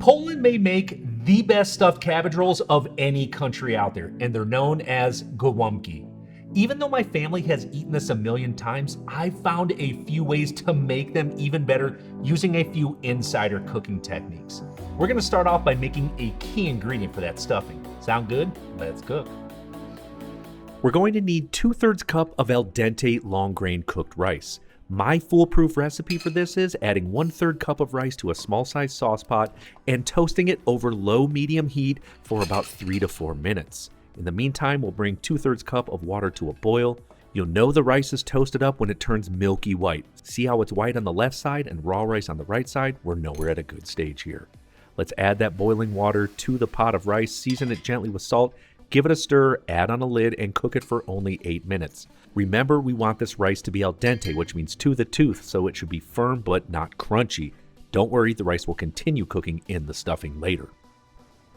Poland may make the best stuffed cabbage rolls of any country out there, and they're known as Golumpki. Even though my family has eaten this a million times, I've found a few ways to make them even better using a few insider cooking techniques. We're gonna start off by making a key ingredient for that stuffing. Sound good? Let's cook. We're going to need 2/3 cup of al dente long grain cooked rice. My foolproof recipe for this is adding 1/3 cup of rice to a small size sauce pot and toasting it over low medium heat for about 3 to 4 minutes. In the meantime, we'll bring 2/3 cup of water to a boil. You'll know the rice is toasted up when it turns milky white. See how it's white on the left side and raw rice on the right side? We're nowhere at a good stage here. Let's add that boiling water to the pot of rice, season it gently with salt, give it a stir, add on a lid, and cook it for only 8 minutes. Remember, we want this rice to be al dente, which means to the tooth, so it should be firm but not crunchy. Don't worry, the rice will continue cooking in the stuffing later.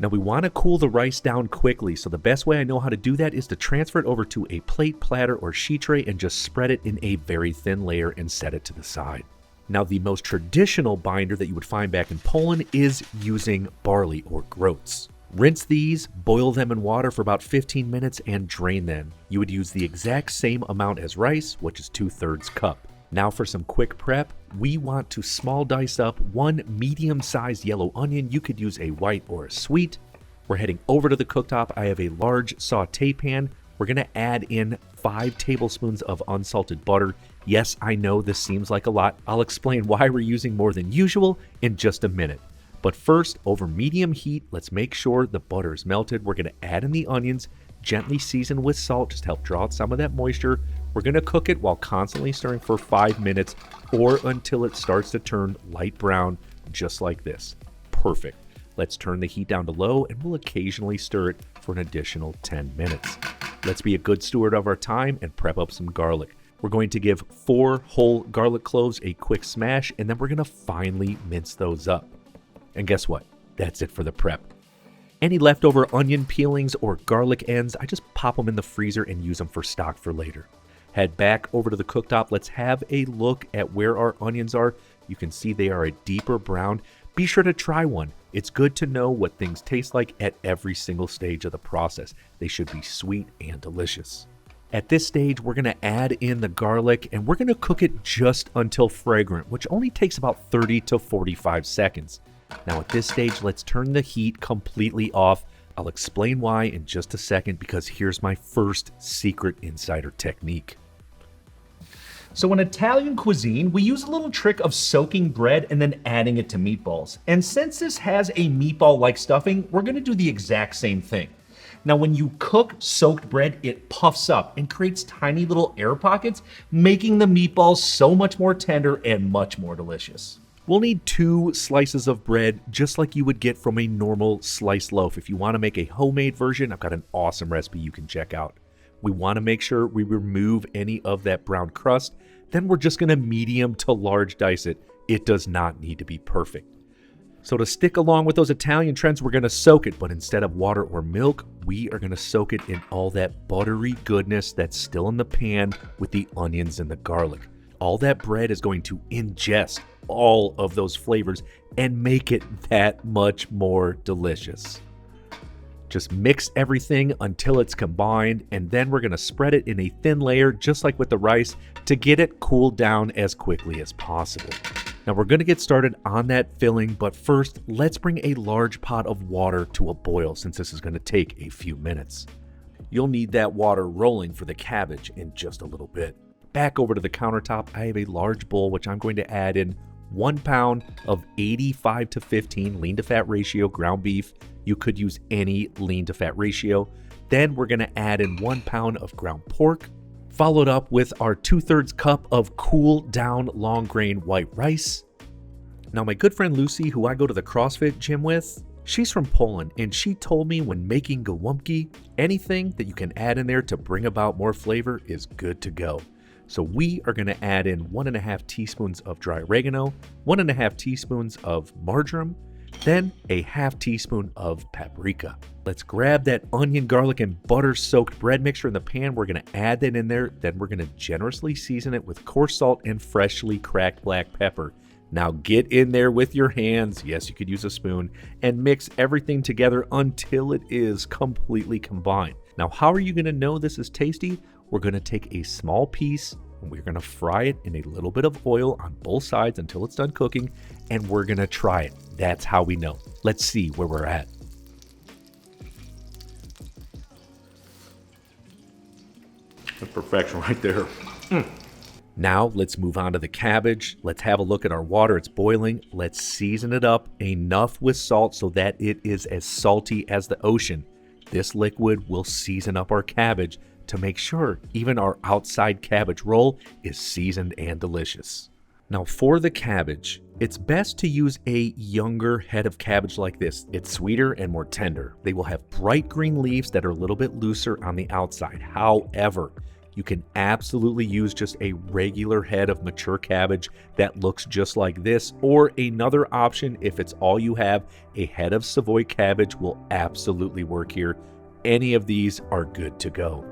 Now we want to cool the rice down quickly, so the best way I know how to do that is to transfer it over to a plate, platter, or sheet tray and just spread it in a very thin layer and set it to the side. Now the most traditional binder that you would find back in Poland is using barley or groats. Rinse these, boil them in water for about 15 minutes, and drain them. You would use the exact same amount as rice, which is 2/3 cup. Now for some quick prep, we want to small dice up 1 medium-sized yellow onion. You could use a white or a sweet. We're heading over to the cooktop. I have a large saute pan. We're going to add in 5 tablespoons of unsalted butter. Yes, I know this seems like a lot. I'll explain why we're using more than usual in just a minute. But first, over medium heat, let's make sure the butter is melted. We're going to add in the onions, gently season with salt, just help draw out some of that moisture. We're going to cook it while constantly stirring for 5 minutes or until it starts to turn light brown, just like this. Perfect. Let's turn the heat down to low and we'll occasionally stir it for an additional 10 minutes. Let's be a good steward of our time and prep up some garlic. We're going to give 4 whole garlic cloves a quick smash, and then we're going to finely mince those up. And guess what? That's it for the prep. Any leftover onion peelings or garlic ends, I just pop them in the freezer and use them for stock for later. Head back over to the cooktop. Let's have a look at where our onions are. You can see they are a deeper brown. Be sure to try one. It's good to know what things taste like at every single stage of the process. They should be sweet and delicious. At this stage, we're going to add in the garlic and we're going to cook it just until fragrant, which only takes about 30 to 45 seconds. Now at this stage, let's turn the heat completely off. I'll explain why in just a second, because here's my first secret insider technique. So in Italian cuisine, we use a little trick of soaking bread and then adding it to meatballs. And since this has a meatball-like stuffing, we're gonna do the exact same thing. Now when you cook soaked bread, it puffs up and creates tiny little air pockets, making the meatballs so much more tender and much more delicious. We'll need 2 slices of bread, just like you would get from a normal sliced loaf. If you want to make a homemade version, I've got an awesome recipe you can check out. We want to make sure we remove any of that brown crust. Then we're just going to medium to large dice it. It does not need to be perfect. So to stick along with those Italian trends, we're going to soak it, but instead of water or milk, we are going to soak it in all that buttery goodness that's still in the pan with the onions and the garlic. All that bread is going to ingest all of those flavors and make it that much more delicious. Just mix everything until it's combined, and then we're going to spread it in a thin layer, just like with the rice, to get it cooled down as quickly as possible. Now we're going to get started on that filling, but first, let's bring a large pot of water to a boil, since this is going to take a few minutes. You'll need that water rolling for the cabbage in just a little bit. Back over to the countertop, I have a large bowl, which I'm going to add in 1 pound of 85 to 15 lean to fat ratio ground beef. You could use any lean to fat ratio. Then we're going to add in 1 pound of ground pork, followed up with our 2/3 cup of cool down long grain white rice. Now my good friend Lucy, who I go to the CrossFit gym with, she's from Poland, and she told me when making Golumpki, anything that you can add in there to bring about more flavor is good to go. So we are going to add in 1.5 teaspoons of dry oregano, 1.5 teaspoons of marjoram, then a 1/2 teaspoon of paprika. Let's grab that onion, garlic, and butter soaked bread mixture in the pan. We're going to add that in there. Then we're going to generously season it with coarse salt and freshly cracked black pepper. Now get in there with your hands, yes, you could use a spoon, and mix everything together until it is completely combined. Now, how are you going to know this is tasty? We're going to take a small piece and we're going to fry it in a little bit of oil on both sides until it's done cooking, and we're going to try it. That's how we know. Let's see where we're at. That's perfection right there. Now let's move on to the cabbage. Let's have a look at our water. It's boiling. Let's season it up enough with salt so that it is as salty as the ocean. This liquid will season up our cabbage to make sure even our outside cabbage roll is seasoned and delicious. Now for the cabbage, it's best to use a younger head of cabbage like this. It's sweeter and more tender. They will have bright green leaves that are a little bit looser on the outside. However, you can absolutely use just a regular head of mature cabbage that looks just like this, or another option, if it's all you have, a head of Savoy cabbage will absolutely work here. Any of these are good to go.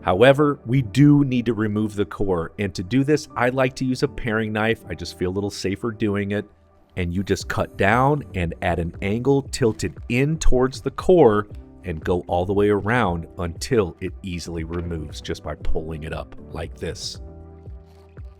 However, we do need to remove the core, and to do this, I like to use a paring knife. I just feel a little safer doing it. And you just cut down and at an angle tilted in towards the core and go all the way around until it easily removes just by pulling it up like this.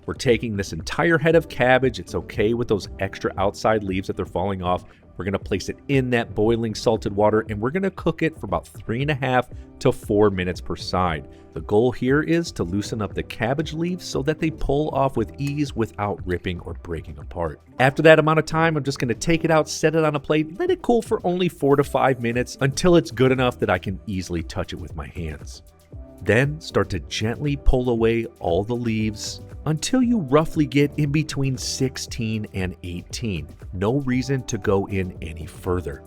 We're taking this entire head of cabbage. It's okay with those extra outside leaves that they're falling off. We're going to place it in that boiling salted water, and we're going to cook it for about 3.5 to 4 minutes per side. The goal here is to loosen up the cabbage leaves so that they pull off with ease without ripping or breaking apart. After that amount of time, I'm just going to take it out, set it on a plate, let it cool for only 4 to 5 minutes until it's good enough that I can easily touch it with my hands. Then start to gently pull away all the leaves until you roughly get in between 16 and 18. No reason to go in any further.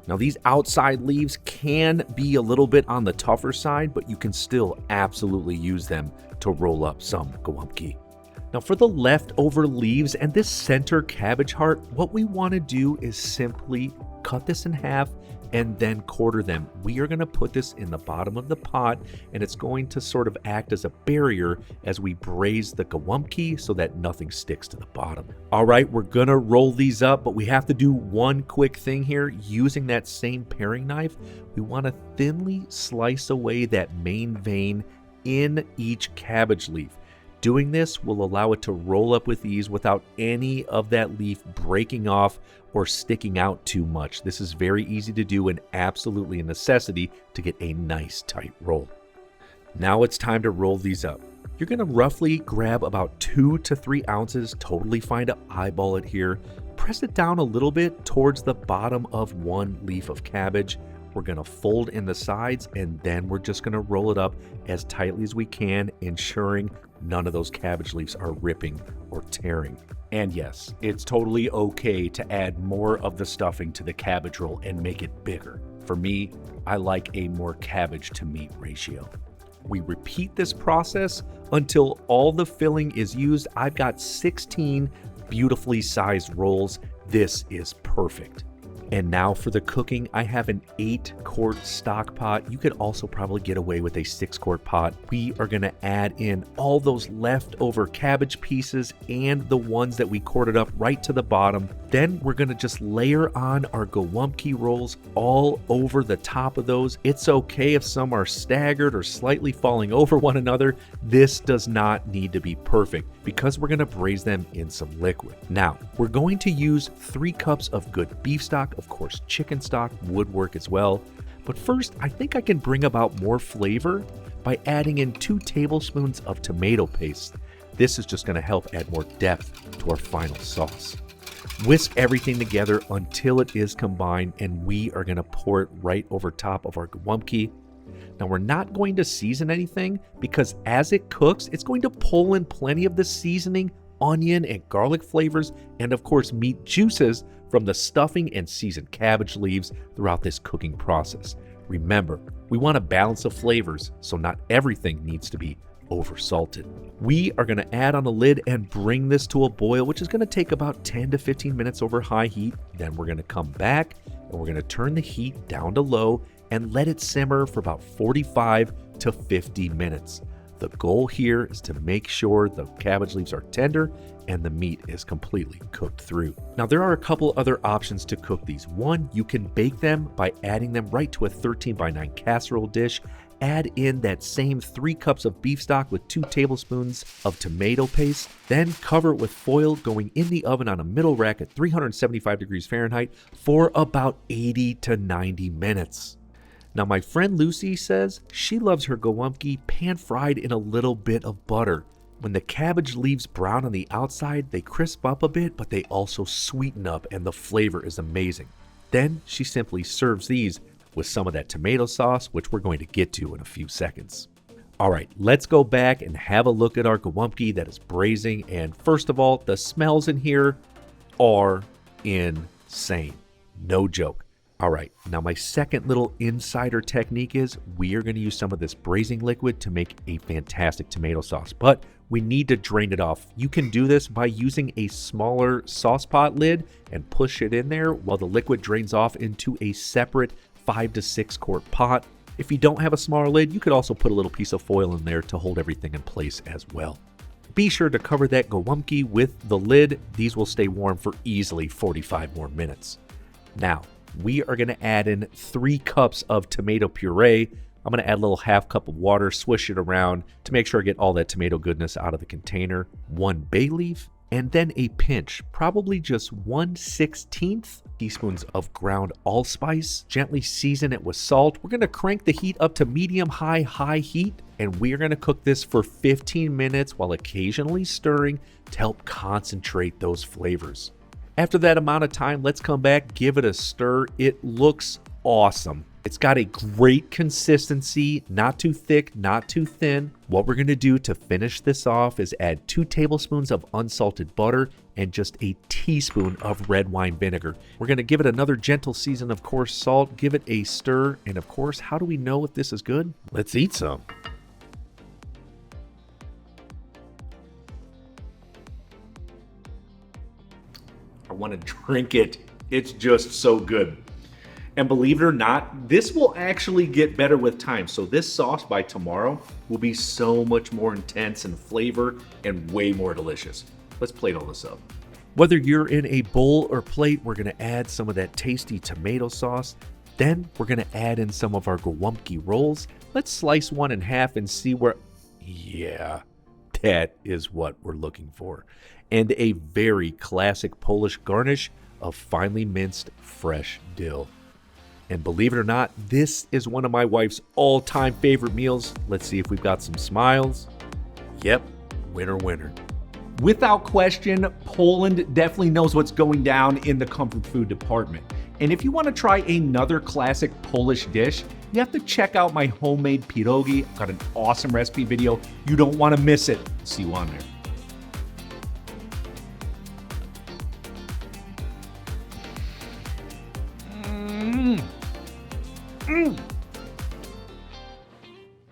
Now these outside leaves can be a little bit on the tougher side, but you can still absolutely use them to roll up some Golumpki. Now for the leftover leaves and this center cabbage heart, what we want to do is simply cut this in half and then quarter them. We are going to put this in the bottom of the pot, and it's going to sort of act as a barrier as we braise the Golumpki so that nothing sticks to the bottom. All right, we're going to roll these up, but we have to do one quick thing here. Using that same paring knife, we want to thinly slice away that main vein in each cabbage leaf. Doing this will allow it to roll up with ease without any of that leaf breaking off or sticking out too much. This is very easy to do and absolutely a necessity to get a nice tight roll. Now it's time to roll these up. You're going to roughly grab about 2 to 3 ounces, totally fine to eyeball it here. Press it down a little bit towards the bottom of one leaf of cabbage. We're going to fold in the sides, and then we're just going to roll it up as tightly as we can, ensuring none of those cabbage leaves are ripping or tearing. And yes, it's totally okay to add more of the stuffing to the cabbage roll and make it bigger. For me, I like a more cabbage to meat ratio. We repeat this process until all the filling is used. I've got 16 beautifully sized rolls. This is perfect. And now for the cooking, I have an 8-quart stock pot. You could also probably get away with a 6-quart pot. We are going to add in all those leftover cabbage pieces and the ones that we quartered up right to the bottom. Then we're going to just layer on our Golumpki rolls all over the top of those. It's okay if some are staggered or slightly falling over one another. This does not need to be perfect because we're going to braise them in some liquid. Now, we're going to use 3 cups of good beef stock. Of course, chicken stock would work as well. But first, I think I can bring about more flavor by adding in 2 tablespoons of tomato paste. This is just going to help add more depth to our final sauce. Whisk everything together until it is combined, and we are going to pour it right over top of our Golumpki. Now, we're not going to season anything because as it cooks, it's going to pull in plenty of the seasoning, onion and garlic flavors, and of course meat juices from the stuffing and seasoned cabbage leaves throughout this cooking process. Remember, we want a balance of flavors, so not everything needs to be over salted. We are going to add on a lid and bring this to a boil, which is going to take about 10 to 15 minutes over high heat. Then we're going to come back and we're going to turn the heat down to low and let it simmer for about 45 to 50 minutes. The goal here is to make sure the cabbage leaves are tender and the meat is completely cooked through. Now, there are a couple other options to cook these. One, you can bake them by adding them right to a 13x9 casserole dish. Add in that same 3 cups of beef stock with 2 tablespoons of tomato paste. Then cover it with foil going in the oven on a middle rack at 375 degrees Fahrenheit for about 80 to 90 minutes. Now, my friend Lucy says she loves her Golumpki pan-fried in a little bit of butter. When the cabbage leaves brown on the outside, they crisp up a bit, but they also sweeten up and the flavor is amazing. Then she simply serves these with some of that tomato sauce, which we're going to get to in a few seconds. All right, let's go back and have a look at our Golumpki that is braising. And first of all, the smells in here are insane. No joke. All right, now my second little insider technique is we are going to use some of this braising liquid to make a fantastic tomato sauce, but we need to drain it off. You can do this by using a smaller sauce pot lid and push it in there while the liquid drains off into a separate 5 to 6 quart pot. If you don't have a smaller lid, you could also put a little piece of foil in there to hold everything in place as well. Be sure to cover that Golumpki with the lid. These will stay warm for easily 45 more minutes. Now, we are going to add in 3 cups of tomato puree. I'm going to add a little half cup of water, swish it around to make sure I get all that tomato goodness out of the container. 1 bay leaf, and then a pinch, probably just 1/16 teaspoons of ground allspice. Gently season it with salt. We're going to crank the heat up to medium-high heat, and we are going to cook this for 15 minutes while occasionally stirring to help concentrate those flavors. After that amount of time, let's come back, give it a stir. It looks awesome. It's got a great consistency, not too thick, not too thin. What we're going to do to finish this off is add 2 tablespoons of unsalted butter and just a teaspoon of red wine vinegar. We're going to give it another gentle season of coarse salt, give it a stir, and of course, how do we know if this is good? Let's eat some. I want to drink it. It's just so good. And believe it or not, this will actually get better with time. So this sauce by tomorrow will be so much more intense in flavor and way more delicious. Let's plate all this up. Whether you're in a bowl or plate, we're going to add some of that tasty tomato sauce. Then we're going to add in some of our Golumpki rolls. Let's slice one in half and see where... Yeah, that is what we're looking for. And a very classic Polish garnish of finely minced fresh dill. And believe it or not, this is one of my wife's all-time favorite meals. Let's see if we've got some smiles. Yep, winner, winner. Without question, Poland definitely knows what's going down in the comfort food department. And if you want to try another classic Polish dish, you have to check out my homemade pierogi. I've got an awesome recipe video. You don't want to miss it. See you on there.